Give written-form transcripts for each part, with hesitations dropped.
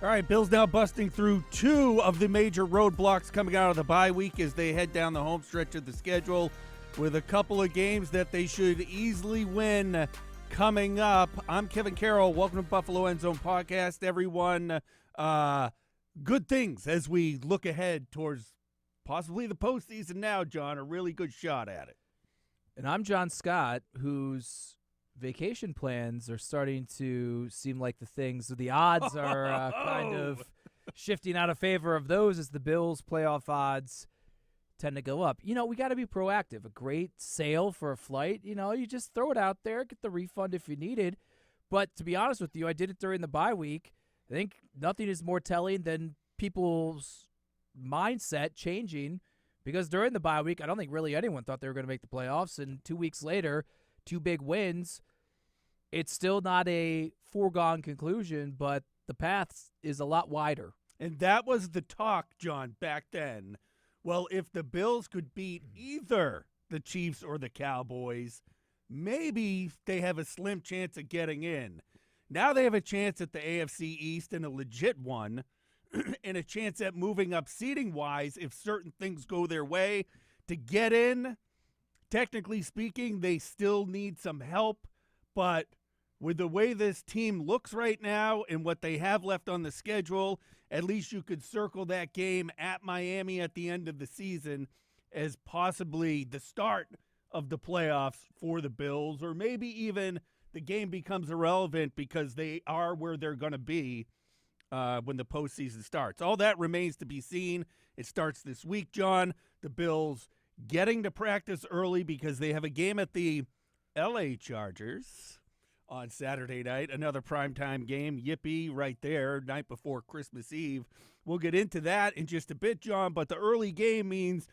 All right, Bills now busting through two of the major roadblocks coming out of the bye week as they head down the home stretch of the schedule with a couple of games that they should easily win coming up. I'm Kevin Carroll. Welcome to Buffalo End Zone Podcast, everyone. Good things as we look ahead towards possibly the postseason now, John. A really good shot at it. And I'm Jon Scott, whose vacation plans are starting to seem like the odds are kind of shifting out of favor of those as the Bills' playoff odds tend to go up. You know, we got to be proactive. A great sale for a flight, you just throw it out there, get the refund if you need it. But to be honest with you, I did it during the bye week. I think nothing is more telling than people's mindset changing, because during the bye week, I don't think really anyone thought they were going to make the playoffs. And 2 weeks later, two big wins. It's still not a foregone conclusion, but the path is a lot wider. And that was the talk, John, back then. Well, if the Bills could beat either the Chiefs or the Cowboys, maybe they have a slim chance of getting in. Now they have a chance at the AFC East, and a legit one, and a chance at moving up seeding-wise if certain things go their way. To get in, technically speaking, they still need some help, but with the way this team looks right now and what they have left on the schedule, at least you could circle that game at Miami at the end of the season as possibly the start of the playoffs for the Bills, or maybe even the game becomes irrelevant because they are where they're going to be when the postseason starts. All that remains to be seen. It starts this week, John. The Bills getting to practice early because they have a game at the LA Chargers on Saturday night, another primetime game. Yippee right there, night before Christmas Eve. We'll get into that in just a bit, John, but the early game means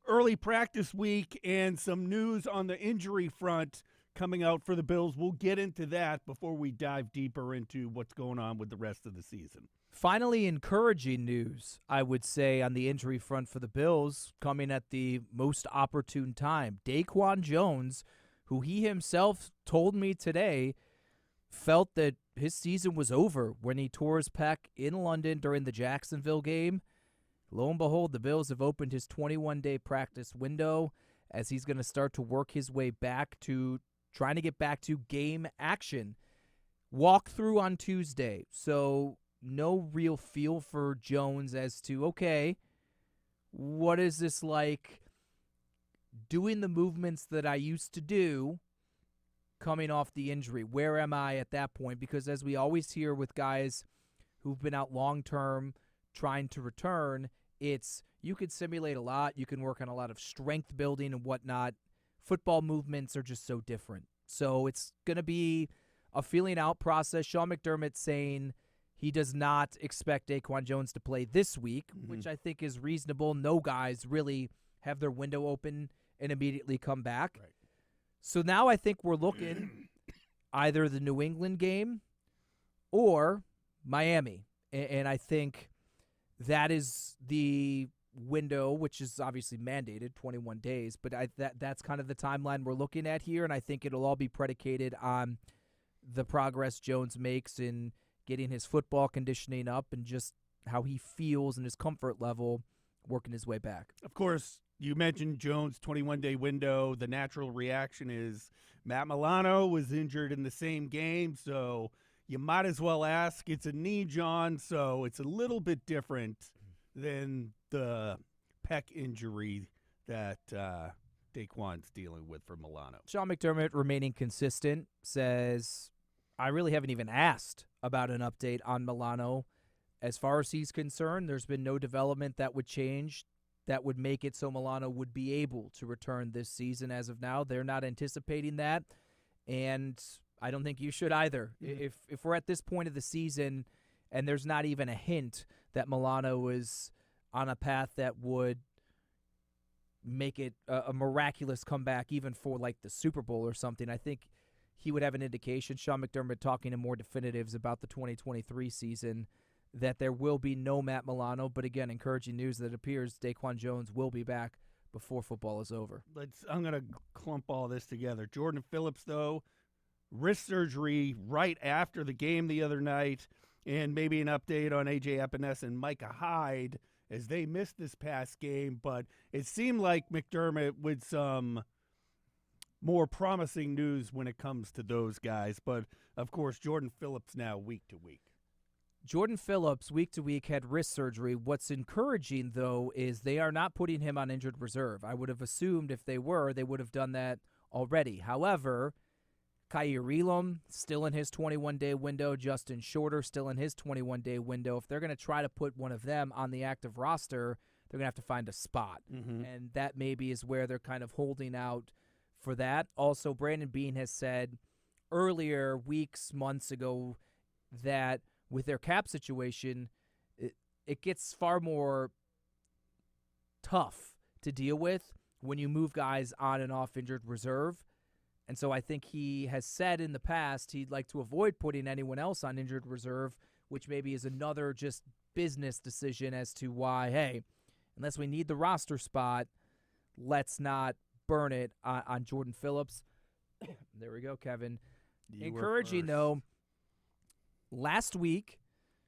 early practice week and some news on the injury front coming out for the Bills. We'll get into that before we dive deeper into what's going on with the rest of the season. Finally, encouraging news, I would say, on the injury front for the Bills, coming at the most opportune time. DaQuan Jones, who he himself told me today felt that his season was over when he tore his pec in London during the Jacksonville game. Lo and behold, the Bills have opened his 21-day practice window as he's going to start to work his way back to trying to get back to game action. Walkthrough on Tuesday, so no real feel for Jones as to, okay, what is this like doing the movements that I used to do coming off the injury? Where am I at that point? Because as we always hear with guys who've been out long-term trying to return, it's you can simulate a lot. You can work on a lot of strength building and whatnot. Football movements are just so different. So it's going to be a feeling out process. Sean McDermott saying he does not expect DaQuan Jones to play this week, which I think is reasonable. No guys really have their window open and immediately come back. Right. So now I think we're looking either the New England game or Miami. And I think that is the window, which is obviously mandated, 21 days. But that's kind of the timeline we're looking at here, and I think it'll all be predicated on the progress Jones makes in getting his football conditioning up and just how he feels and his comfort level working his way back. Of course, you mentioned Jones' 21-day window. The natural reaction is Matt Milano was injured in the same game, so you might as well ask. It's a knee, John, so it's a little bit different than the pec injury that DaQuan's dealing with for Milano. Sean McDermott, remaining consistent, says, I really haven't even asked about an update on Milano. As far as he's concerned, there's been no development that would change that would make it so Milano would be able to return this season. As of now, they're not anticipating that, and I don't think you should either. If we're at this point of the season and there's not even a hint that Milano is on a path that would make it a miraculous comeback even for like the Super Bowl or something, I think he would have an indication. Sean McDermott talking to more definitives about the 2023 season that there will be no Matt Milano, but again, encouraging news that it appears DaQuan Jones will be back before football is over. I'm going to clump all this together. Jordan Phillips, though, wrist surgery right after the game the other night. and maybe an update on A.J. Epinesa and Micah Hyde as they missed this past game. But it seemed like McDermott with some more promising news when it comes to those guys. But, of course, Jordan Phillips now week to week. Jordan Phillips, week to week, had wrist surgery. What's encouraging, though, is they are not putting him on injured reserve. I would have assumed if they were, they would have done that already. However, Kaiir Elam still in his 21-day window. Justin Shorter still in his 21-day window. If they're going to try to put one of them on the active roster, they're going to have to find a spot. And that maybe is where they're kind of holding out for that. Also, Brandon Beane has said earlier, weeks, months ago, that with their cap situation, it gets far more tough to deal with when you move guys on and off injured reserve. And so I think he has said in the past he'd like to avoid putting anyone else on injured reserve, which maybe is another just business decision as to why, hey, unless we need the roster spot, let's not burn it on Jordan Phillips. There we go, Kevin. Encouraging, though. Last week,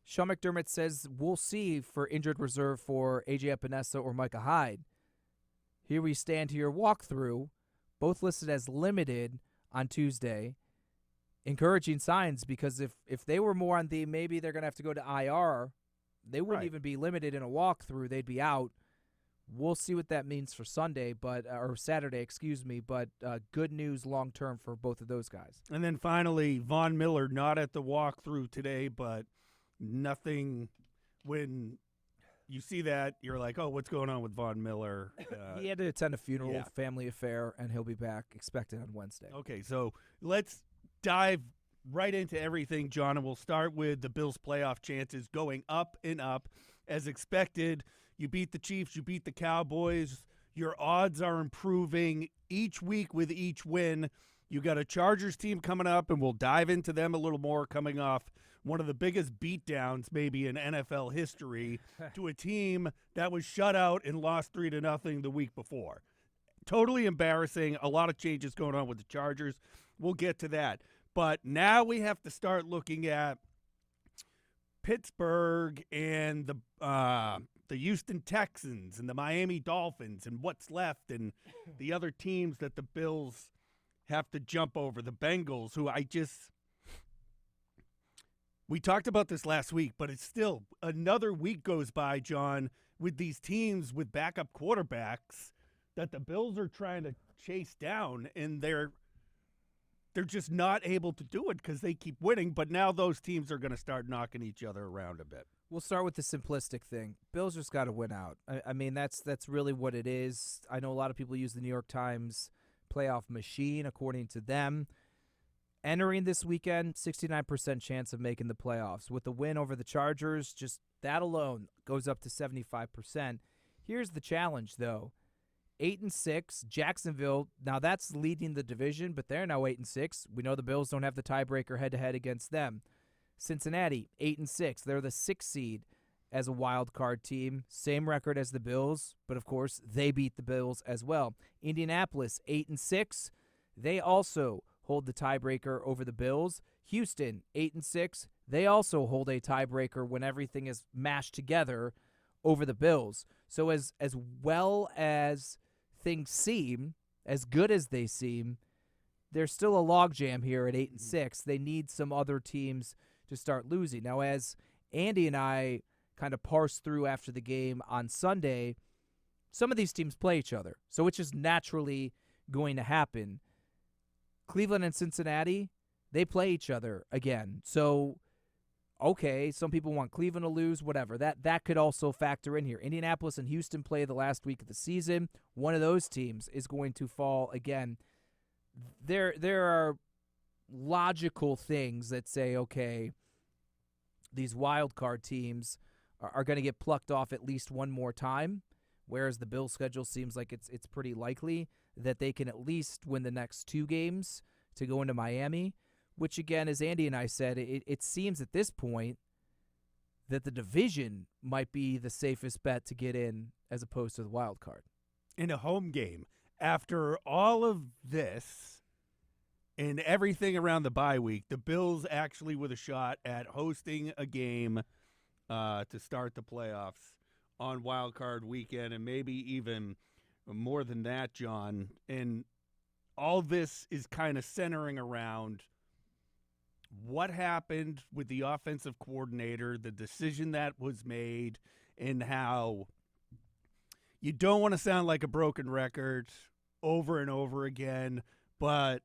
Sean McDermott says we'll see for injured reserve for A.J. Epinesa or Micah Hyde. Here we stand here, walkthrough, both listed as limited on Tuesday. Encouraging signs, because if they were more on the maybe they're going to have to go to IR, they wouldn't even be limited in a walkthrough. They'd be out. We'll see what that means for Sunday, or Saturday, excuse me. But good news long term for both of those guys. And then finally, Von Miller not at the walkthrough today, but nothing. When you see that, you're like, oh, what's going on with Von Miller? He had to attend a funeral, family affair, and he'll be back expected on Wednesday. Okay, so let's dive right into everything, John, and we'll start with the Bills' playoff chances going up and up as expected. You beat the Chiefs, you beat the Cowboys. Your odds are improving each week with each win. You got a Chargers team coming up, and we'll dive into them a little more, coming off one of the biggest beatdowns maybe in NFL history to a team that was shut out and lost 3-0 the week before. Totally embarrassing. A lot of changes going on with the Chargers. We'll get to that. But now we have to start looking at Pittsburgh and the Houston Texans and the Miami Dolphins and what's left and the other teams that the Bills have to jump over. The Bengals, who we talked about this last week, but it's still another week goes by, John, with these teams with backup quarterbacks that the Bills are trying to chase down, and they're just not able to do it because they keep winning. But now those teams are going to start knocking each other around a bit. We'll start with the simplistic thing. Bills just got to win out. I mean, that's really what it is. I know a lot of people use the New York Times playoff machine, according to them. Entering this weekend, 69% chance of making the playoffs. With the win over the Chargers, just that alone goes up to 75%. Here's the challenge, though. 8-6, Jacksonville, now that's leading the division, but they're now 8-6. We know the Bills don't have the tiebreaker head-to-head against them. Cincinnati, 8-6. They're the 6th seed as a wild card team. Same record as the Bills, but of course they beat the Bills as well. Indianapolis, 8-6. They also hold the tiebreaker over the Bills. Houston, 8-6. They also hold a tiebreaker when everything is mashed together over the Bills. So as well as things seem, as good as they seem, there's still a logjam here at 8-6. They need some other teams to start losing. Now, as Andy and I kind of parsed through after the game on Sunday, some of these teams play each other. So it's just naturally going to happen. Cleveland and Cincinnati, they play each other again. So, okay, some people want Cleveland to lose, whatever. That could also factor in here. Indianapolis and Houston play the last week of the season. One of those teams is going to fall again. There are logical things that say, okay, these wild card teams are going to get plucked off at least one more time, whereas the Bills' schedule seems like it's pretty likely that they can at least win the next 2 games to go into Miami, which, again, as Andy and I said, it seems at this point that the division might be the safest bet to get in as opposed to the wild card. In a home game, after all of this, and everything around the bye week, the Bills actually with a shot at hosting a game to start the playoffs on Wild Card Weekend, and maybe even more than that, John. And all this is kind of centering around what happened with the offensive coordinator, the decision that was made, and how you don't want to sound like a broken record over and over again, but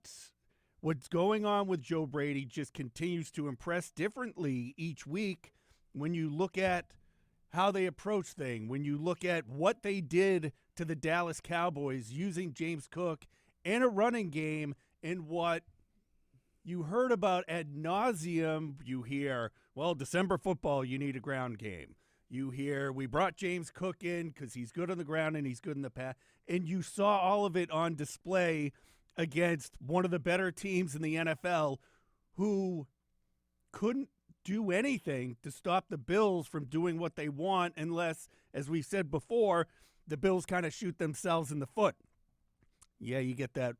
what's going on with Joe Brady just continues to impress differently each week when you look at how they approach things, when you look at what they did to the Dallas Cowboys using James Cook and a running game, and what you heard about ad nauseum. You hear, well, December football, you need a ground game. You hear, we brought James Cook in because he's good on the ground and he's good in the pass. And you saw all of it on display against one of the better teams in the NFL who couldn't do anything to stop the Bills from doing what they want unless, as we said before, the Bills kind of shoot themselves in the foot. Yeah, you get that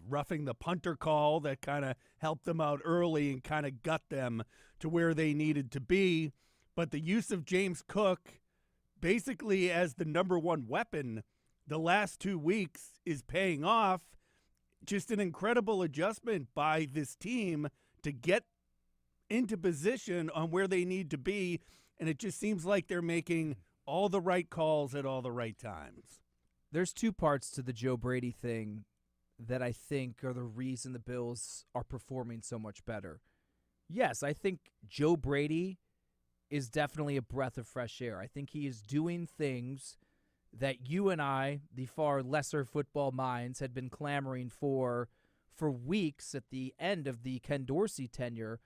roughing the punter call that kind of helped them out early and kind of got them to where they needed to be. But the use of James Cook basically as the number one weapon the last 2 weeks is paying off. Just an incredible adjustment by this team to get into position on where they need to be. And it just seems like they're making all the right calls at all the right times. There's two parts to the Joe Brady thing that I think are the reason the Bills are performing so much better. Yes, I think Joe Brady is definitely a breath of fresh air. I think he is doing things that you and I, the far lesser football minds, had been clamoring for weeks at the end of the Ken Dorsey tenure.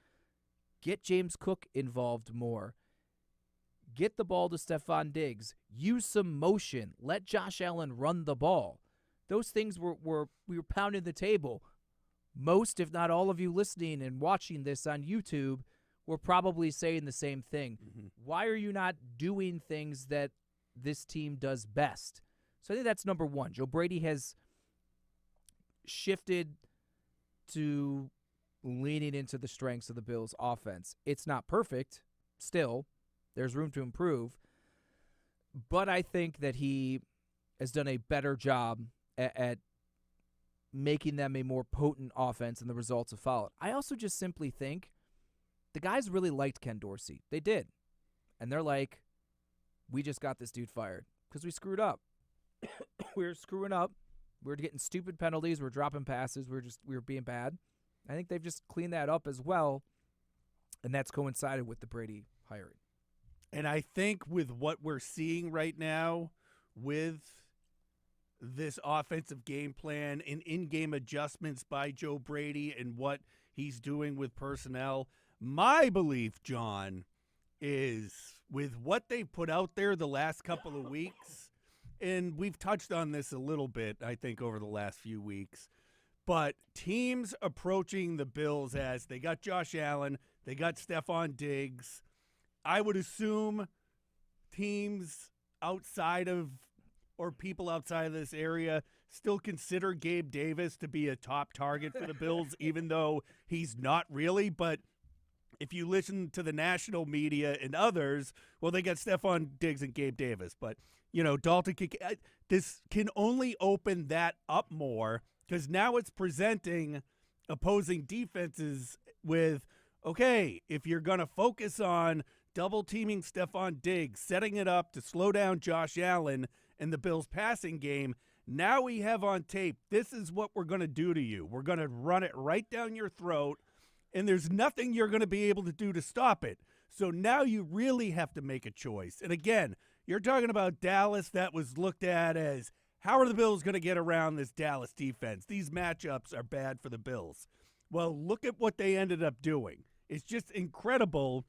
Get James Cook involved more. Get the ball to Stephon Diggs. Use some motion. Let Josh Allen run the ball. Those things we were pounding the table. Most, if not all of you listening and watching this on YouTube, were probably saying the same thing. Mm-hmm. Why are you not doing things that this team does best? So I think that's number one. Joe Brady has shifted to leaning into the strengths of the Bills' offense. It's not perfect still. There's room to improve. But I think that he has done a better job at making them a more potent offense, and the results have followed. I also just simply think the guys really liked Ken Dorsey. They did. And they're like, we just got this dude fired because we screwed up. We were screwing up. We were getting stupid penalties. We were dropping passes. We were being bad. I think they've just cleaned that up as well, and that's coincided with the Brady hiring. And I think with what we're seeing right now with this offensive game plan and in-game adjustments by Joe Brady and what he's doing with personnel, my belief, John, is with what they put out there the last couple of weeks, and we've touched on this a little bit, I think, over the last few weeks, but teams approaching the Bills as they got Josh Allen, they got Stephon Diggs. I would assume teams outside of, or people outside of this area still consider Gabe Davis to be a top target for the Bills, even though he's not really. But if you listen to the national media and others, well, they got Stephon Diggs and Gabe Davis. But, you know, Dalton, this can only open that up more because now it's presenting opposing defenses with, okay, if you're going to focus on double teaming Stephon Diggs, setting it up to slow down Josh Allen and the Bills passing game, now we have on tape, this is what we're going to do to you. We're going to run it right down your throat, and there's nothing you're going to be able to do to stop it. So now you really have to make a choice. And again, you're talking about Dallas that was looked at as, how are the Bills going to get around this Dallas defense? These matchups are bad for the Bills. Well, look at what they ended up doing. It's just incredible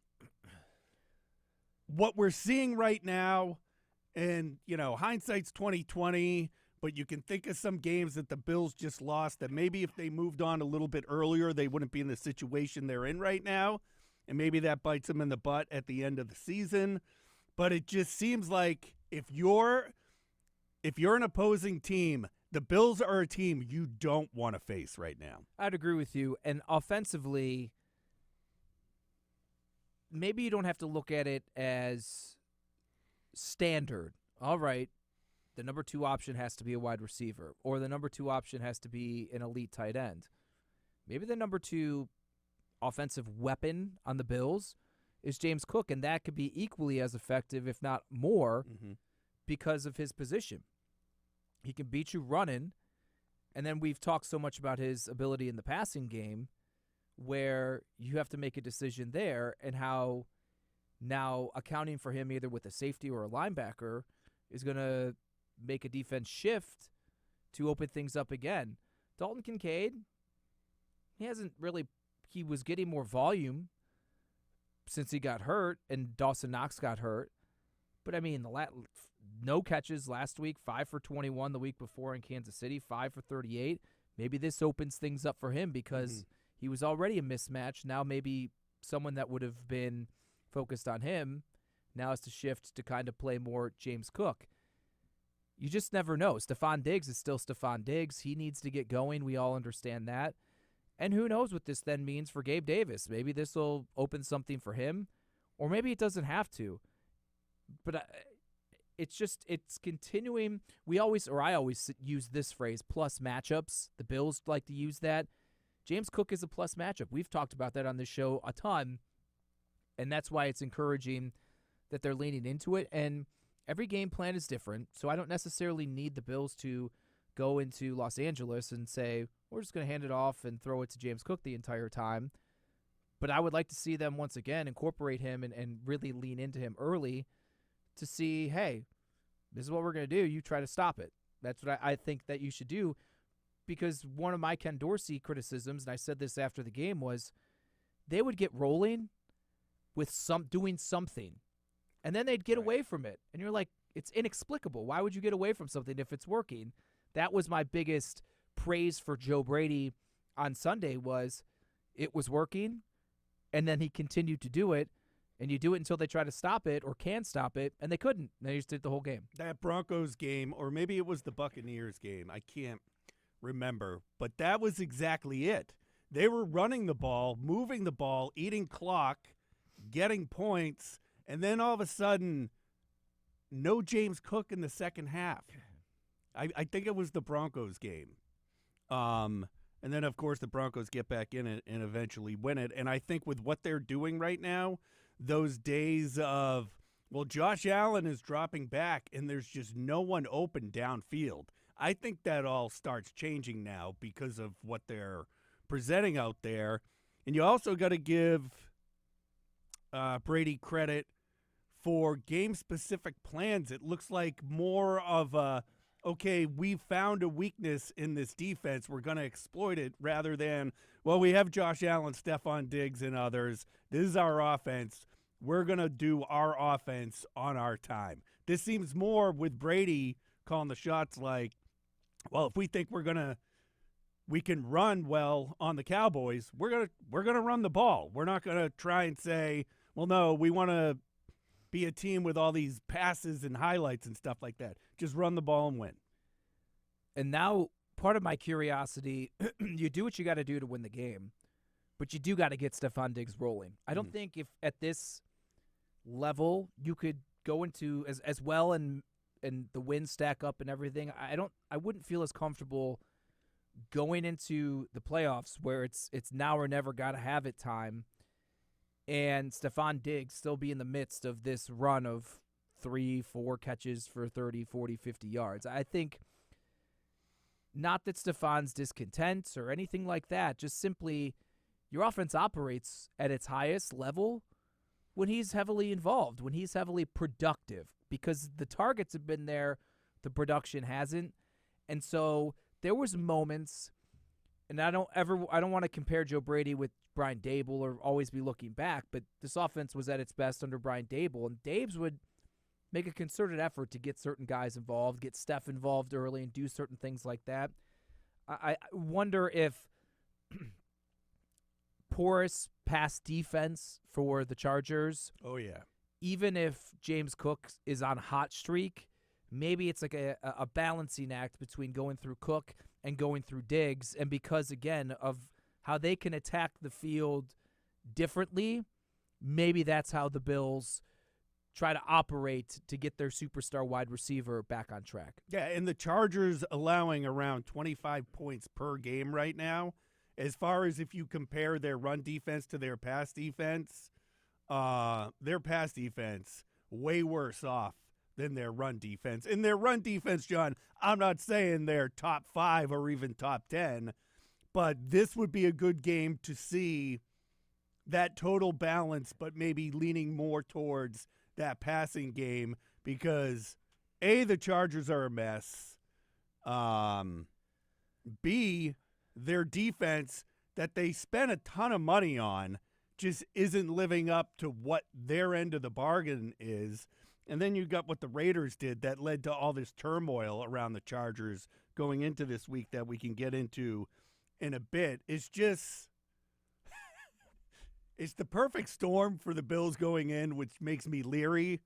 what we're seeing right now. And, you know, hindsight's 20/20, but you can think of some games that the Bills just lost that maybe if they moved on a little bit earlier, they wouldn't be in the situation they're in right now. And maybe that bites them in the butt at the end of the season. But it just seems like if you're an opposing team The Bills are a team you don't want to face right now. I'd agree with you. And offensively, maybe you don't have to look at it as standard. All right, the number 2 option has to be a wide receiver, or the number 2 option has to be an elite tight end. Maybe the number 2 offensive weapon on the Bills is James Cook, and that could be equally as effective, if not more, because of his position. He can beat you running, and then we've talked so much about his ability in the passing game where you have to make a decision there, and how now accounting for him either with a safety or a linebacker is going to make a defense shift to open things up again. Dalton Kincaid, he was getting more volume since he got hurt and Dawson Knox got hurt. But, I mean, no catches last week, 5 for 21 the week before in Kansas City, 5 for 38. Maybe this opens things up for him because he was already a mismatch. Now maybe someone that would have been focused on him now has to shift to kind of play more James Cook. You just never know. Stephon Diggs is still Stephon Diggs. He needs to get going. We all understand that. And who knows what this then means for Gabe Davis. Maybe this will open something for him, or maybe it doesn't have to. But it's continuing. I always use this phrase, plus matchups. The Bills like to use that. James Cook is a plus matchup. We've talked about that on this show a ton, and that's why it's encouraging that they're leaning into it. And every game plan is different, so I don't necessarily need the Bills to go into Los Angeles and say, we're just going to hand it off and throw it to James Cook the entire time. But I would like to see them once again incorporate him and really lean into him early to see, hey, this is what we're going to do. You try to stop it. That's what I think that you should do, because one of my Ken Dorsey criticisms, and I said this after the game, was they would get rolling with doing something, and then they'd get away from it. And you're like, it's inexplicable. Why would you get away from something if it's working? That was my biggest praise for Joe Brady on Sunday, was it was working, and then he continued to do it, and you do it until they try to stop it or can stop it, and they couldn't. They just did the whole game. That Broncos game, or maybe it was the Buccaneers game, I can't remember, but that was exactly it. They were running the ball, moving the ball, eating clock, getting points, and then all of a sudden, no James Cook in the second half. I think it was the Broncos game. And then, of course, the Broncos get back in it and eventually win it. And I think with what they're doing right now, those days of, well, Josh Allen is dropping back and there's just no one open downfield, I think that all starts changing now because of what they're presenting out there. And you also got to give Brady credit for game-specific plans. It looks like more of a, okay, we found a weakness in this defense, we're going to exploit it, rather than, well, we have Josh Allen, Stephon Diggs, and others. This is our offense. We're going to do our offense on our time. This seems more with Brady calling the shots like, well, if we think we can run well on the Cowboys, we're going to run the ball. We're not going to try and say, well, no, we want to be a team with all these passes and highlights and stuff like that. Just run the ball and win. And now part of my curiosity, you do what you got to do to win the game, but you do got to get Stephon Diggs rolling. I don't think if at this level you could go into as well and the wins stack up and everything. I wouldn't feel as comfortable going into the playoffs where it's now or never, got to have it time, and Stephon Diggs still be in the midst of this run of 3-4 catches for 30, 40, 50 yards. I think not that Stephon's discontent or anything like that, just simply your offense operates at its highest level when he's heavily involved, when he's heavily productive, because the targets have been there, the production hasn't. And so there was moments, and I don't want to compare Joe Brady with Brian Dable or always be looking back, but this offense was at its best under Brian Dable, and Dabes would make a concerted effort to get certain guys involved, get Steph involved early, and do certain things like that. I wonder if porous pass defense for the Chargers. Oh, yeah. Even if James Cook is on hot streak, maybe it's like a balancing act between going through Cook and going through Diggs. And because, again, of how they can attack the field differently, maybe that's how the Bills try to operate to get their superstar wide receiver back on track. Yeah, and the Chargers allowing around 25 points per game right now. As far as if you compare their run defense to their pass defense way worse off than their run defense. In their run defense, John, I'm not saying they're top 5 or even top 10, but this would be a good game to see that total balance, but maybe leaning more towards that passing game because, A, the Chargers are a mess. B, their defense that they spent a ton of money on just isn't living up to what their end of the bargain is. And then you got what the Raiders did that led to all this turmoil around the Chargers going into this week that we can get into in a bit. It's just it's the perfect storm for the Bills going in, which makes me leery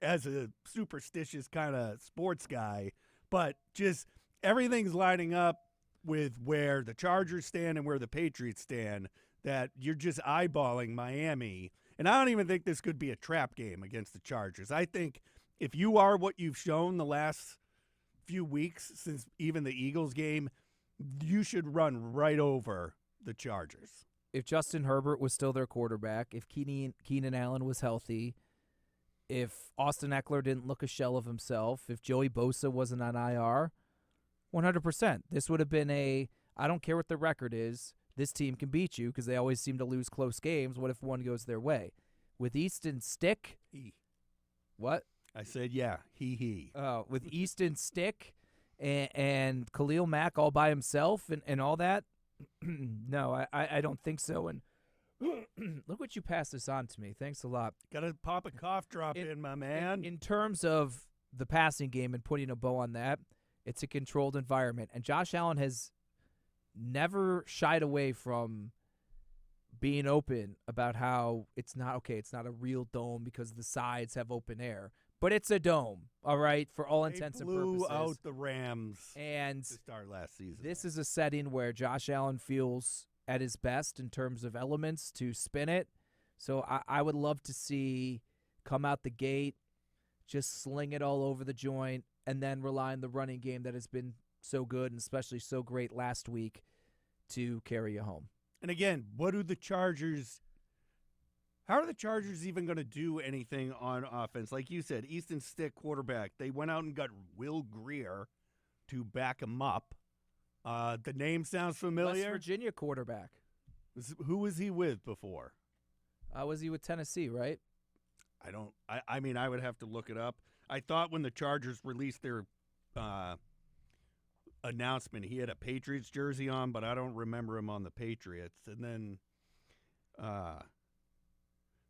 as a superstitious kind of sports guy. But just everything's lining up with where the Chargers stand and where the Patriots stand, that you're just eyeballing Miami. And I don't even think this could be a trap game against the Chargers. I think if you are what you've shown the last few weeks since even the Eagles game, you should run right over the Chargers. If Justin Herbert was still their quarterback, if Keenan Allen was healthy, if Austin Eckler didn't look a shell of himself, if Joey Bosa wasn't on IR, 100%. This would have been I don't care what the record is, this team can beat you because they always seem to lose close games. What if one goes their way? With Easton Stick? What? I said, yeah, he. With Easton Stick and Khalil Mack all by himself and all that? No, I don't think so. And look what you passed this on to me. Thanks a lot. Got to pop a cough drop in, my man. In terms of the passing game and putting a bow on that, it's a controlled environment. And Josh Allen has never shied away from being open about how it's not a real dome because the sides have open air. But it's a dome, all right, for all intents and purposes. Blew out the Rams and to start last season. This is a setting where Josh Allen feels at his best in terms of elements to spin it. So I would love to see come out the gate, just sling it all over the joint, and then rely on the running game that has been so good and especially so great last week to carry you home. And again, how are the Chargers even going to do anything on offense? Like you said, Easton Stick quarterback. They went out and got Will Grier to back him up. The name sounds familiar. West Virginia quarterback. Who was he with before? Was he with Tennessee, right? I mean, I would have to look it up. I thought when the Chargers released their announcement, he had a Patriots jersey on, but I don't remember him on the Patriots. And then,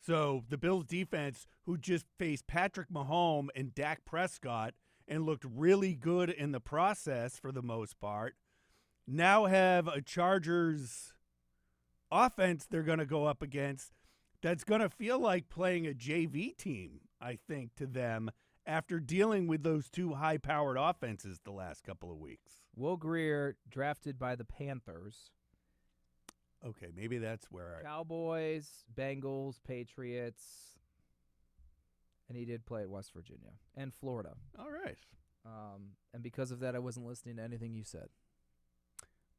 so the Bills defense, who just faced Patrick Mahomes and Dak Prescott and looked really good in the process for the most part, now have a Chargers offense they're going to go up against that's going to feel like playing a JV team, I think, to them after dealing with those two high-powered offenses the last couple of weeks. Will Grier, drafted by the Panthers. Okay, maybe that's where Cowboys, Bengals, Patriots, and he did play at West Virginia and Florida. All right. And because of that, I wasn't listening to anything you said.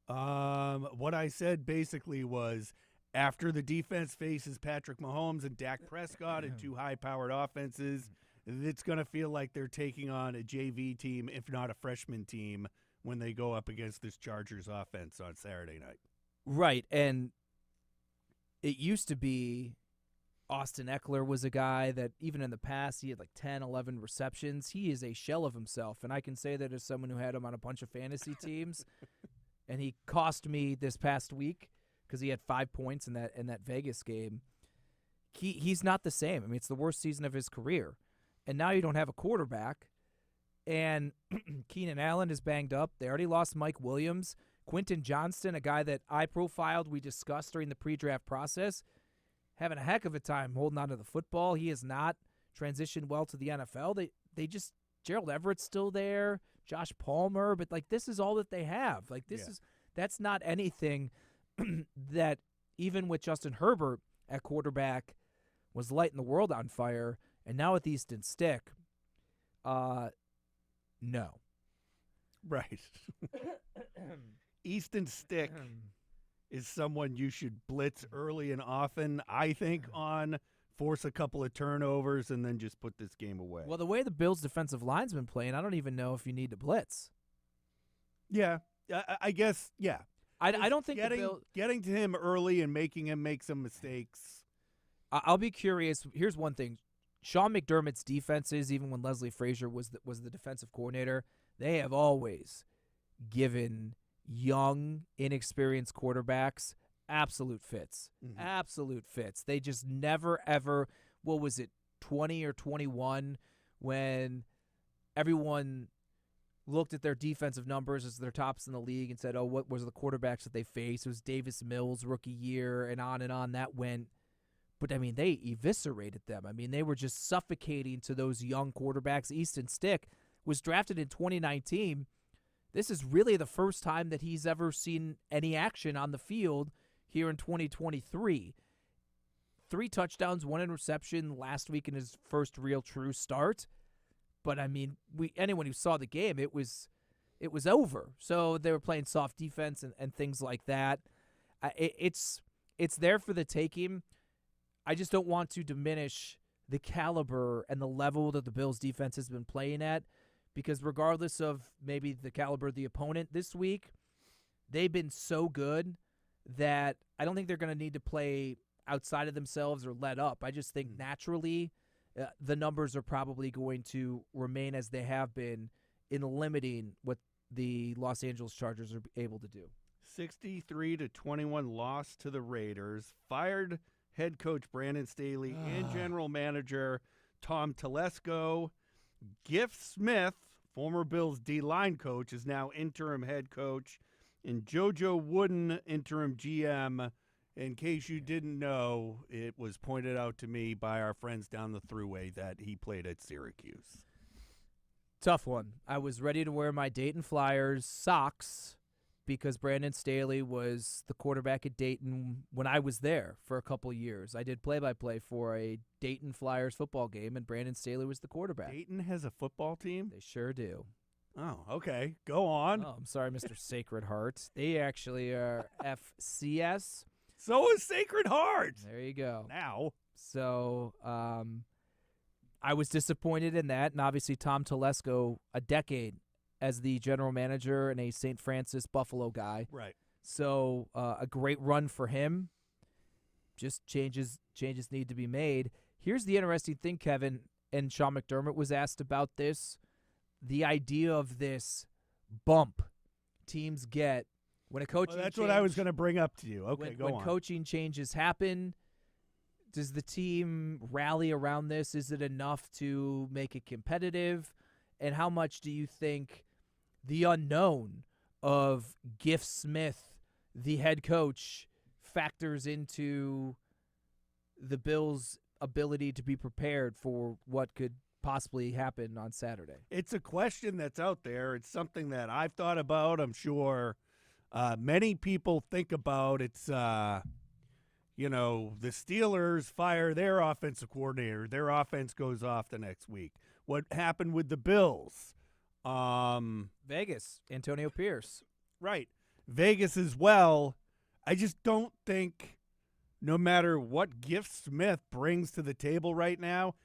What I said basically was after the defense faces Patrick Mahomes and Dak Prescott and two high-powered offenses, it's going to feel like they're taking on a JV team, if not a freshman team, when they go up against this Chargers offense on Saturday night. Right, and it used to be Austin Eckler was a guy that even in the past he had like 10, 11 receptions. He is a shell of himself, and I can say that as someone who had him on a bunch of fantasy teams, and he cost me this past week because he had 5 points in that Vegas game. He's not the same. I mean, it's the worst season of his career. And now you don't have a quarterback, and Keenan Allen is banged up. They already lost Mike Williams. Quentin Johnston, a guy that I profiled, we discussed during the pre-draft process, having a heck of a time holding on to the football. He has not transitioned well to the NFL. Gerald Everett's still there, Josh Palmer, but like this is all that they have. Like that's not anything that even with Justin Herbert at quarterback was lighting the world on fire, and now with Easton Stick, no. Right. Easton Stick is someone you should blitz early and often, I think, on, force a couple of turnovers, and then just put this game away. Well, the way the Bills' defensive line's been playing, I don't even know if you need to blitz. Yeah, I guess, yeah. I don't think getting to him early and making him make some mistakes. I'll be curious. Here's one thing. Sean McDermott's defenses, even when Leslie Frazier was the defensive coordinator, they have always given young, inexperienced quarterbacks absolute fits. Mm-hmm. Absolute fits. They just never, ever, what was it, 20 or 21, when everyone looked at their defensive numbers as their tops in the league and said, oh, what was the quarterbacks that they faced? It was Davis Mills, rookie year, and on that went. But, I mean, they eviscerated them. I mean, they were just suffocating to those young quarterbacks. Easton Stick was drafted in 2019. This is really the first time that he's ever seen any action on the field here in 2023. 3 touchdowns, 1 interception last week in his first real true start. But, I mean, anyone who saw the game, it was over. So they were playing soft defense and things like that. It's there for the taking. I just don't want to diminish the caliber and the level that the Bills' defense has been playing at, because regardless of maybe the caliber of the opponent this week, they've been so good that I don't think they're going to need to play outside of themselves or let up. I just think naturally the numbers are probably going to remain as they have been in limiting what the Los Angeles Chargers are able to do. 63-21 loss to the Raiders. Fired head coach Brandon Staley and general manager Tom Telesco. Giff Smith, former Bills D-line coach, is now interim head coach. And JoJo Wooden, interim GM. In case you didn't know, it was pointed out to me by our friends down the thruway that he played at Syracuse. Tough one. I was ready to wear my Dayton Flyers socks because Brandon Staley was the quarterback at Dayton when I was there for a couple years. I did play-by-play for a Dayton Flyers football game, and Brandon Staley was the quarterback. Dayton has a football team? They sure do. Oh, okay. Go on. Oh, I'm sorry, Mr. Sacred Heart. They actually are FCS. So is Sacred Heart. There you go. Now. So I was disappointed in that, and obviously Tom Telesco, a decade as the general manager and a St. Francis Buffalo guy. Right. So a great run for him. Just changes need to be made. Here's the interesting thing, Kevin, and Sean McDermott was asked about this. The idea of this bump teams get when a coaching that's what I was going to bring up to you. Okay, go on. When coaching changes happen, does the team rally around this? Is it enough to make it competitive? And how much do you think the unknown of Giff Smith, the head coach, factors into the Bills' ability to be prepared for what could possibly happen on Saturday? It's a question that's out there. It's something that I've thought about. I'm sure many people think about. It's, the Steelers fire their offensive coordinator. Their offense goes off the next week. What happened with the Bills? Vegas, Antonio Pierce. Right. Vegas as well. I just don't think, no matter what Giff Smith brings to the table right now,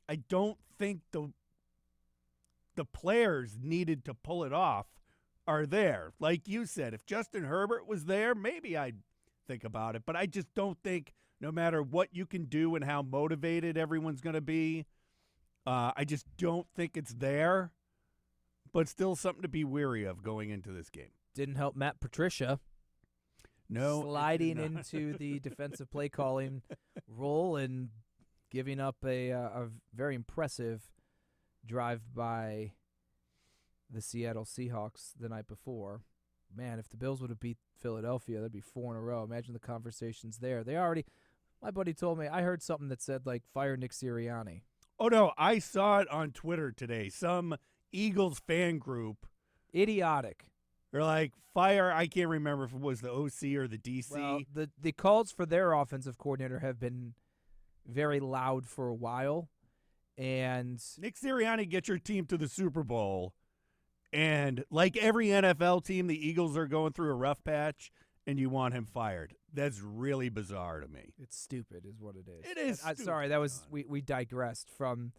I don't think the players needed to pull it off are there. Like you said, if Justin Herbert was there, maybe I'd think about it. But I just don't think, no matter what you can do and how motivated everyone's going to be, I just don't think it's there. But still something to be wary of going into this game. Didn't help Matt Patricia. No. Sliding into the defensive play calling role and giving up a very impressive drive by the Seattle Seahawks the night before. Man, if the Bills would have beat Philadelphia, that'd be 4 in a row. Imagine the conversations there. My buddy told me, I heard something that said, fire Nick Sirianni. Oh, no, I saw it on Twitter today. Some Eagles fan group. Idiotic. They're like, fire, I can't remember if it was the OC or the DC. Well, the calls for their offensive coordinator have been very loud for a while. And Nick Sirianni, get your team to the Super Bowl. And like every NFL team, the Eagles are going through a rough patch, and you want him fired. That's really bizarre to me. it's stupid is what it is. It is stupid, Sorry, that was we digressed from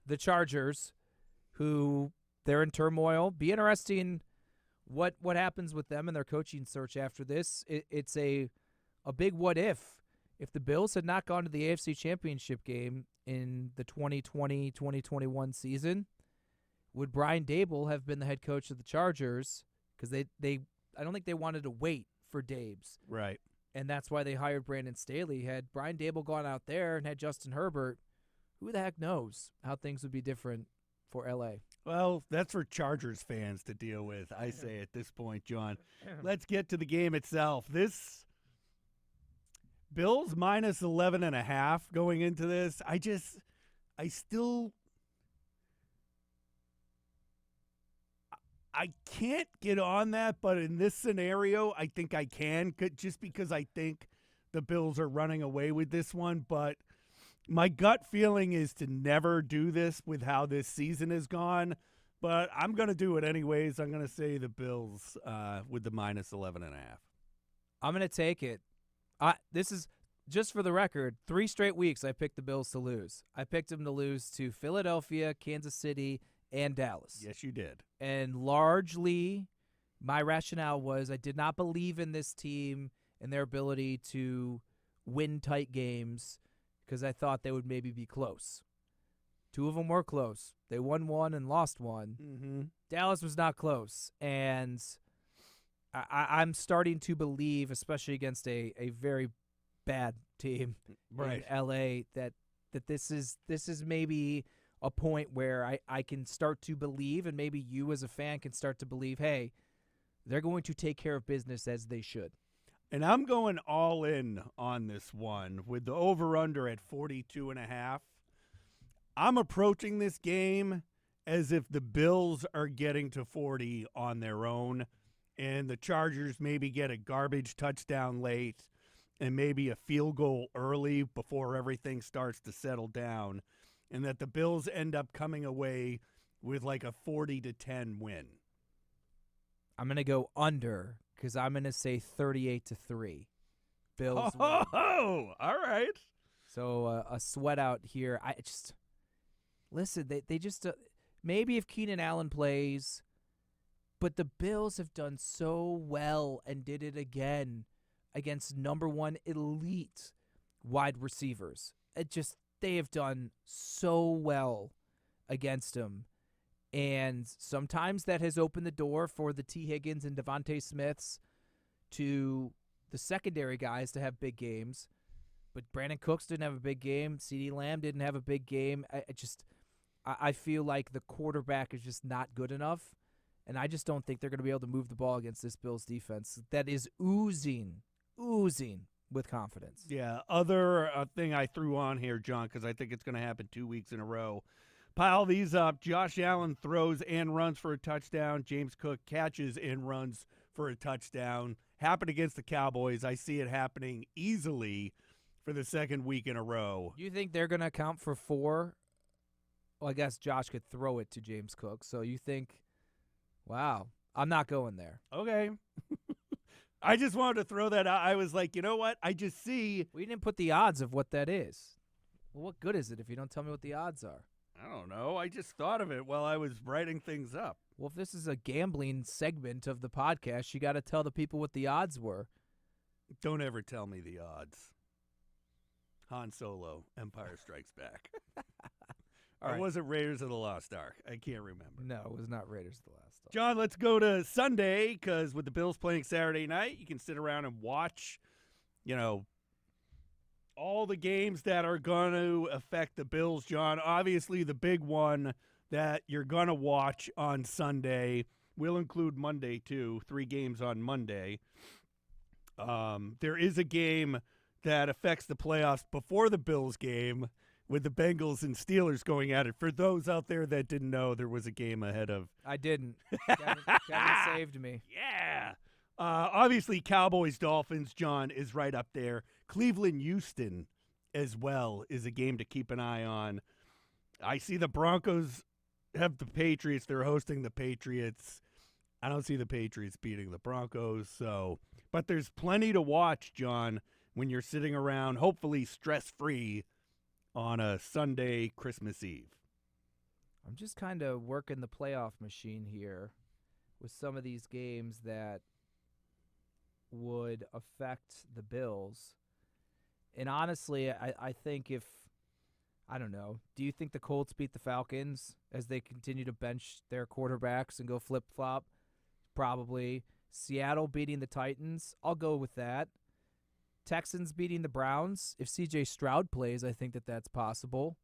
the Chargers, who they're in turmoil. Be interesting what happens with them and their coaching search after this. It's a big what if. If the Bills had not gone to the AFC Championship game in the 2020-2021 season, would Brian Daboll have been the head coach of the Chargers? Because I don't think they wanted to wait for Dabes. Right. And that's why they hired Brandon Staley. Had Brian Daboll gone out there and had Justin Herbert, who the heck knows how things would be different for L.A. Well, that's for Chargers fans to deal with, I say at this point, John. Let's get to the game itself. This Bills minus 11.5 going into this. I can't get on that, but in this scenario, I think I can, just because I think the Bills are running away with this one. But my gut feeling is to never do this with how this season has gone, but I'm going to do it anyways. I'm going to say the Bills with the minus 11.5. I'm going to take it. This is, just for the record, 3 straight weeks I picked the Bills to lose. I picked them to lose to Philadelphia, Kansas City, and Dallas. Yes, you did. And largely, my rationale was I did not believe in this team and their ability to win tight games because I thought they would maybe be close. 2 of them were close. They won 1 and lost 1. Mm-hmm. Dallas was not close. And I'm starting to believe, especially against a very bad team in L.A., that this is maybe a point where I can start to believe, and maybe you as a fan can start to believe, hey, they're going to take care of business as they should. And I'm going all in on this one with the over-under at 42.5. I'm approaching this game as if the Bills are getting to 40 on their own, and the Chargers maybe get a garbage touchdown late and maybe a field goal early before everything starts to settle down, and that the Bills end up coming away with like a 40-10 win. I'm going to go under because I'm going to say 38-3. Bills win. Oh, all right. So a sweat out here. I just listen. They just maybe if Keenan Allen plays, but the Bills have done so well and did it again against number 1 elite wide receivers. They have done so well against them. And sometimes that has opened the door for the T. Higgins and Devontae Smiths to the secondary guys to have big games. But Brandon Cooks didn't have a big game. CeeDee Lamb didn't have a big game. I feel like the quarterback is just not good enough. And I just don't think they're going to be able to move the ball against this Bills defense that is oozing with confidence. Yeah, other thing I threw on here, John, because I think it's going to happen 2 weeks in a row. Pile these up. Josh Allen throws and runs for a touchdown. James Cook catches and runs for a touchdown. Happened against the Cowboys. I see it happening easily for the second week in a row. You think they're going to account for 4? Well, I guess Josh could throw it to James Cook. So you think, wow, I'm not going there. Okay. I just wanted to throw that out. I was like, you know what? I just see. We didn't put the odds of what that is. Well, what good is it if you don't tell me what the odds are? I don't know. I just thought of it while I was writing things up. Well, if this is a gambling segment of the podcast, you got to tell the people what the odds were. Don't ever tell me the odds. Han Solo, Empire Strikes Back. Or right. was it Raiders of the Lost Ark? I can't remember. No, it was not Raiders of the Lost Ark. John, let's go to Sunday, because with the Bills playing Saturday night, you can sit around and watch, all the games that are going to affect the Bills, John. Obviously, the big one that you're going to watch on Sunday will include Monday, too. 3 games on Monday. There is a game that affects the playoffs before the Bills game, with the Bengals and Steelers going at it. For those out there that didn't know, there was a game ahead of. I didn't. Kevin saved me. Yeah. Obviously, Cowboys-Dolphins, John, is right up there. Cleveland-Houston as well is a game to keep an eye on. I see the Broncos have the Patriots. They're hosting the Patriots. I don't see the Patriots beating the Broncos. But there's plenty to watch, John, when you're sitting around, hopefully stress-free, on a Sunday, Christmas Eve. I'm just kind of working the playoff machine here with some of these games that would affect the Bills. And honestly, I think I don't know, do you think the Colts beat the Falcons as they continue to bench their quarterbacks and go flip-flop? Probably. Seattle beating the Titans, I'll go with that. Texans beating the Browns. If C.J. Stroud plays, I think that's possible.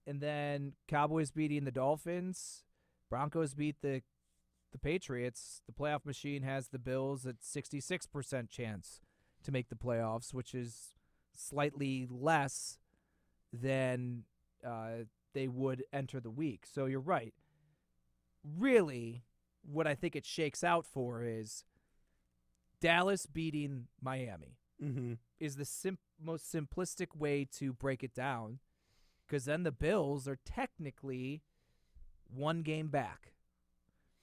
And then Cowboys beating the Dolphins. Broncos beat the Patriots. The playoff machine has the Bills at 66% chance to make the playoffs, which is slightly less than they would enter the week. So you're right. Really, what I think it shakes out for is Dallas beating Miami. Mm-hmm. Is the most simplistic way to break it down, because then the Bills are technically one game back.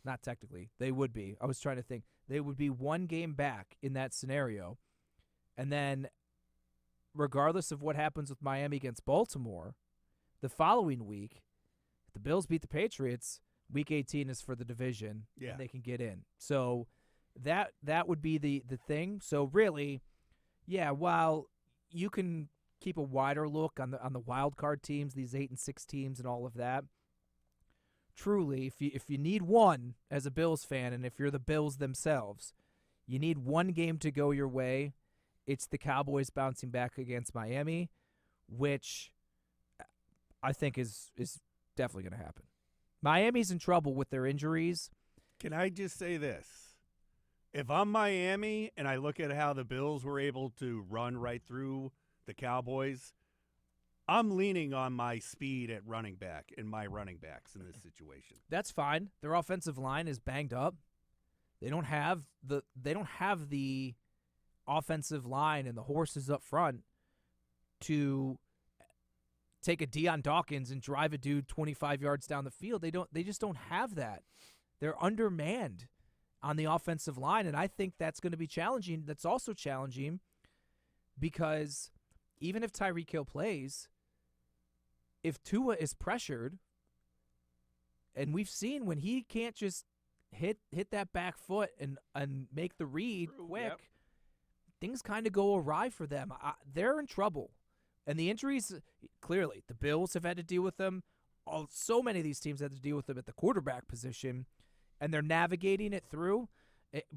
Not technically. They would be. I was trying to think. They would be one game back in that scenario. And then regardless of what happens with Miami against Baltimore, the following week, if the Bills beat the Patriots, Week 18 is for the division, and they can get in. So that would be the thing. So really, yeah, while you can keep a wider look on the wild card teams, these 8 and 6 teams and all of that, truly, if you need one as a Bills fan, and if you're the Bills themselves, you need one game to go your way. It's the Cowboys bouncing back against Miami, which I think is definitely going to happen. Miami's in trouble with their injuries. Can I just say this? If I'm Miami and I look at how the Bills were able to run right through the Cowboys, I'm leaning on my speed at running back and my running backs in this situation. That's fine. Their offensive line is banged up. They don't have the offensive line and the horses up front to take a Deion Dawkins and drive a dude 25 yards down the field. They just don't have that. They're undermanned on the offensive line, and I think that's going to be challenging. That's also challenging because even if Tyreek Hill plays, if Tua is pressured, and we've seen when he can't just hit that back foot and make the read quick, things kind of go awry for them. They're in trouble. And the injuries, clearly, the Bills have had to deal with them. So many of these teams had to deal with them at the quarterback position, and they're navigating it through.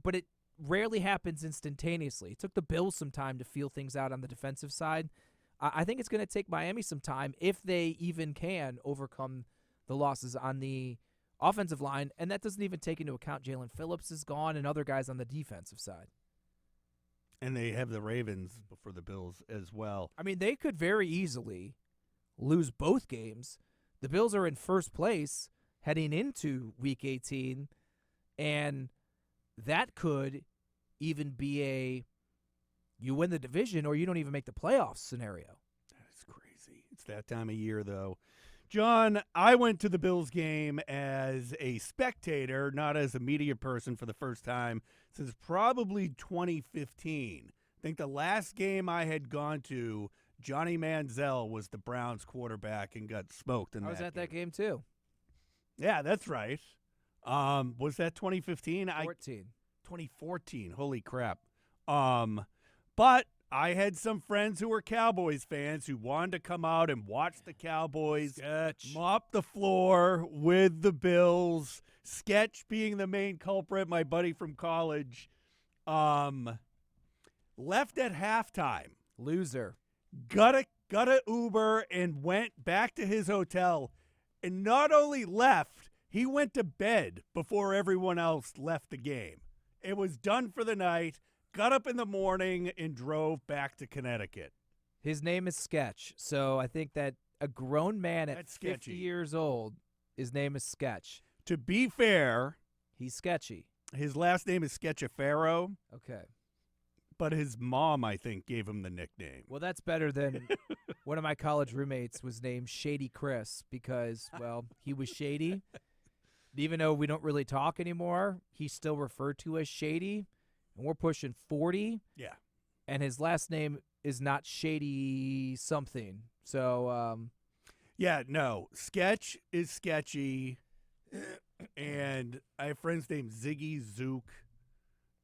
But it rarely happens instantaneously. It took the Bills some time to feel things out on the defensive side. I think it's going to take Miami some time, if they even can overcome the losses on the offensive line, and that doesn't even take into account Jalen Phillips is gone and other guys on the defensive side. And they have the Ravens for the Bills as well. I mean, they could very easily lose both games. The Bills are in first place heading into Week 18, and that could even be you win the division or you don't even make the playoffs scenario. That is crazy. It's that time of year, though. John, I went to the Bills game as a spectator, not as a media person, for the first time since probably 2015. I think the last game I had gone to, Johnny Manziel was the Browns quarterback and got smoked in that game. I was at that game too. Yeah, that's right. Was that 2015? 2014. Holy crap. But I had some friends who were Cowboys fans who wanted to come out and watch the Cowboys mop the floor with the Bills. Sketch being the main culprit, my buddy from college. Left at halftime. Loser. Got a Uber and went back to his hotel. And not only left, he went to bed before everyone else left the game. It was done for the night. Got up in the morning and drove back to Connecticut. His name is Sketch. So I think that a grown man at That's 50 sketchy. years old, his name is Sketch. To be fair, He's sketchy. his last name is Sketchifaro, Okay. but his mom, I think, gave him the nickname. Well, that's better than one of my college roommates was named Shady Chris because, well, he was shady. Even though we don't really talk anymore, he's still referred to as Shady, and we're pushing 40. Yeah. And his last name is not Shady something. So, Yeah, no. Sketch is sketchy, and I have friends named Ziggy, Zook,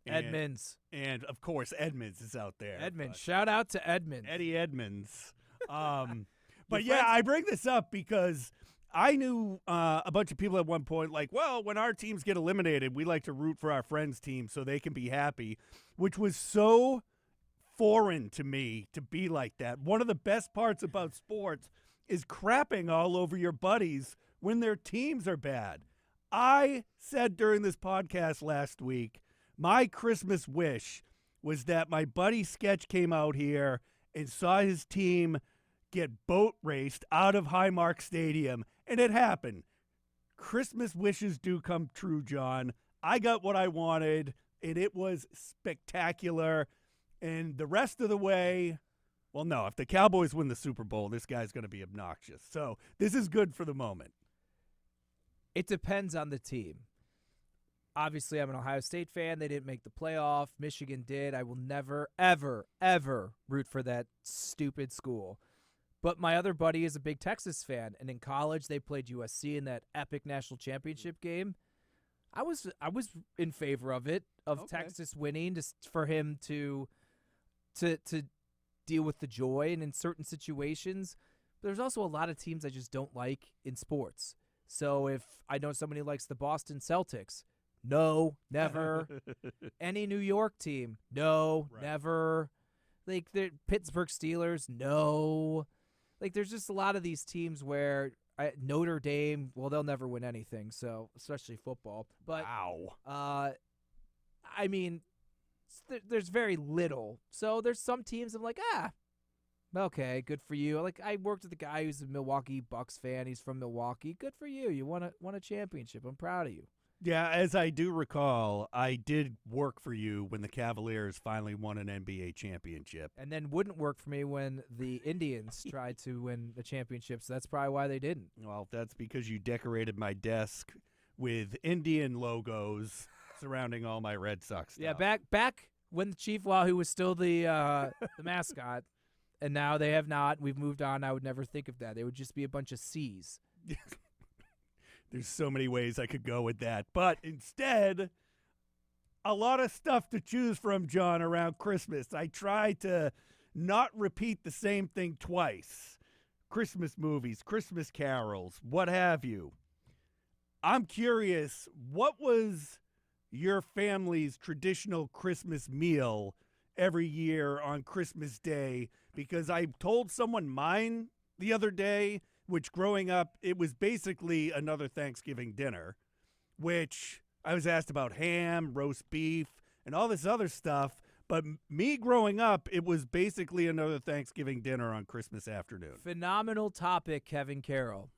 and, Edmonds. and of course Edmonds is out there. Edmonds. Shout out to Edmonds. Eddie Edmonds. But Your yeah, friends- I bring this up because I knew a bunch of people at one point, like, well, when our teams get eliminated, we like to root for our friends' team so they can be happy, which was so foreign to me to be like that. One of the best parts about sports is crapping all over your buddies when their teams are bad. I said during this podcast last week, my Christmas wish was that my buddy Sketch came out here and saw his team get boat raced out of Highmark Stadium, and it happened. Christmas wishes do come true, John. I got what I wanted, and it was spectacular. And the rest of the way, well, no, if the Cowboys win the Super Bowl, this guy's going to be obnoxious. So this is good for the moment. It depends on the team. Obviously, I'm an Ohio State fan. They didn't make the playoff. Michigan did. I will never, ever, ever root for that stupid school. But my other buddy is a big Texas fan, and in college they played USC in that epic national championship game. I was in favor of it, of Okay. Texas winning, just for him to deal with the joy, and in certain situations. There's also a lot of teams I just don't like in sports. So if I know somebody likes the Boston Celtics, no, never. Any New York team, no, Right. never. Like the Pittsburgh Steelers, no. Like there's just a lot of these teams where Notre Dame, well, they'll never win anything, so especially football. But Wow. I mean, there's very little. So there's some teams I'm like, okay, good for you. Like I worked with a guy who's a Milwaukee Bucks fan. He's from Milwaukee. Good for you. You won a championship. I'm proud of you. Yeah, as I do recall, I did work for you when the Cavaliers finally won an NBA championship. And then wouldn't work for me when the Indians tried to win the championship. So that's probably why they didn't. Well, that's because you decorated my desk with Indian logos surrounding all my Red Sox stuff. Yeah, back when the Chief Wahoo was still the mascot, and now they have not. We've moved on. I would never think of that. They would just be a bunch of C's. There's so many ways I could go with that. But instead, a lot of stuff to choose from, John, around Christmas. I try to not repeat the same thing twice. Christmas movies, Christmas carols, what have you. I'm curious, what was your family's traditional Christmas meal every year on Christmas Day? Because I told someone mine the other day, which growing up, it was basically another Thanksgiving dinner, which I was asked about ham, roast beef, and all this other stuff. But me growing up, it was basically another Thanksgiving dinner on Christmas afternoon. Phenomenal topic, Kevin Carroll.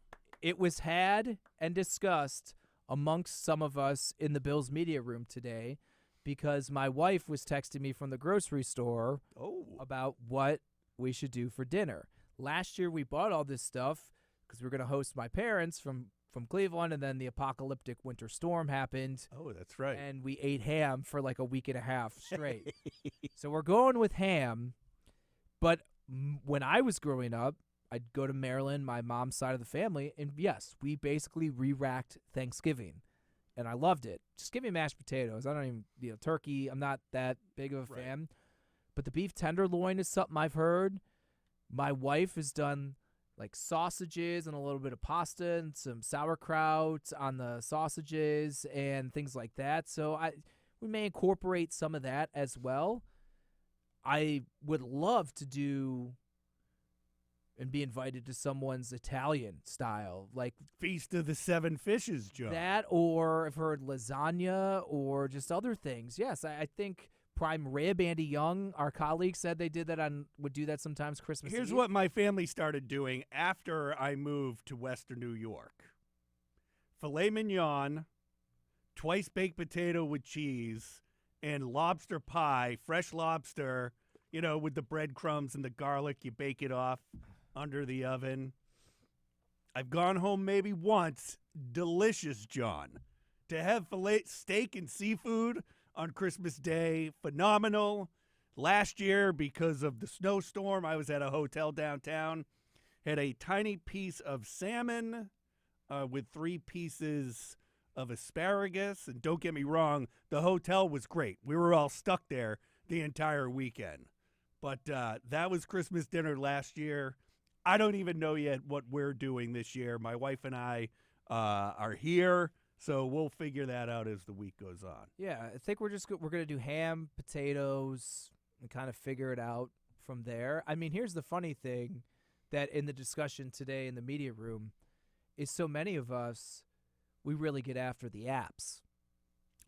It was had and discussed amongst some of us in the Bills media room today because my wife was texting me from the grocery store about what we should do for dinner. Last year, we bought all this stuff because we were going to host my parents from Cleveland, and then the apocalyptic winter storm happened. Oh, that's right. And we ate ham for like a week and a half straight. So we're going with ham. But when I was growing up, I'd go to Maryland, my mom's side of the family, and yes, we basically re-racked Thanksgiving. And I loved it. Just give me mashed potatoes. I don't even, turkey, I'm not that big of a fan. But the beef tenderloin is something I've heard. My wife has done like sausages and a little bit of pasta and some sauerkraut on the sausages and things like that. So we may incorporate some of that as well. I would love to do and be invited to someone's Italian style, like Feast of the Seven Fishes, John. that, or I've heard lasagna or just other things. Yes, I think prime rib. Andy Young, our colleague, said they would do that sometimes Christmas Here's Eve. what my family started doing after I moved to Western New York. Filet mignon, twice baked potato with cheese, and lobster pie, fresh lobster, with the breadcrumbs and the garlic. You bake it off under the oven. I've gone home maybe once. Delicious, John. To have filet steak and seafood on Christmas Day, phenomenal. Last year, because of the snowstorm, I was at a hotel downtown, had a tiny piece of salmon with 3 pieces of asparagus. And don't get me wrong, the hotel was great. We were all stuck there the entire weekend. But that was Christmas dinner last year. I don't even know yet what we're doing this year. My wife and I are here, so we'll figure that out as the week goes on. Yeah, I think we're going to do ham, potatoes, and kind of figure it out from there. I mean, here's the funny thing that in the discussion today in the media room is so many of us, we really get after the apps.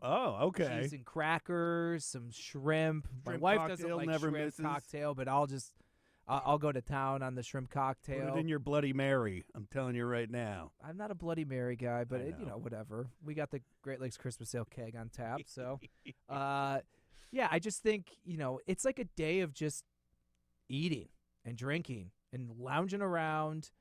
Oh, okay. Cheese and crackers, some shrimp. My Shrimp wife cocktail doesn't like never shrimp misses. cocktail, but I'll go to town on the shrimp cocktail. Put it in your Bloody Mary. I'm telling you right now. I'm not a Bloody Mary guy, but I know. whatever. We got the Great Lakes Christmas Ale keg on tap, so yeah, I just think it's like a day of just eating and drinking and lounging around,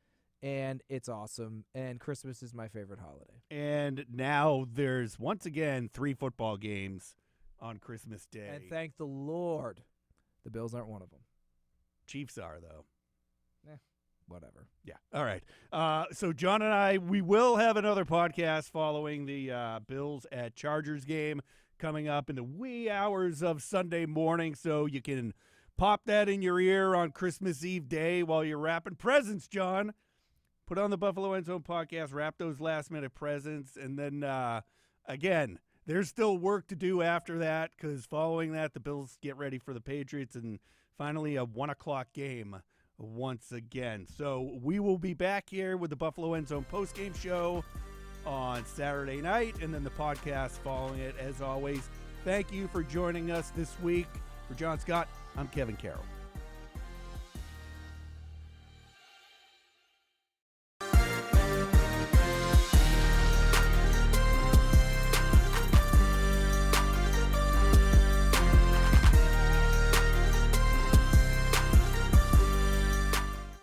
and it's awesome. And Christmas is my favorite holiday. And now there's once again 3 football games on Christmas Day. And thank the Lord, the Bills aren't one of them. Chiefs are, though. Whatever. Yeah. All right. So John and I, we will have another podcast following the Bills at Chargers game coming up in the wee hours of Sunday morning. So you can pop that in your ear on Christmas Eve day while you're wrapping presents, John. Put on the Buffalo End Zone podcast, wrap those last-minute presents, and then, again, there's still work to do after that because following that, the Bills get ready for the Patriots and finally a 1 o'clock game once again. So we will be back here with the Buffalo End Zone postgame show on Saturday night and then the podcast following it. As always, thank you for joining us this week. For Jon Scott, I'm Kevin Carroll.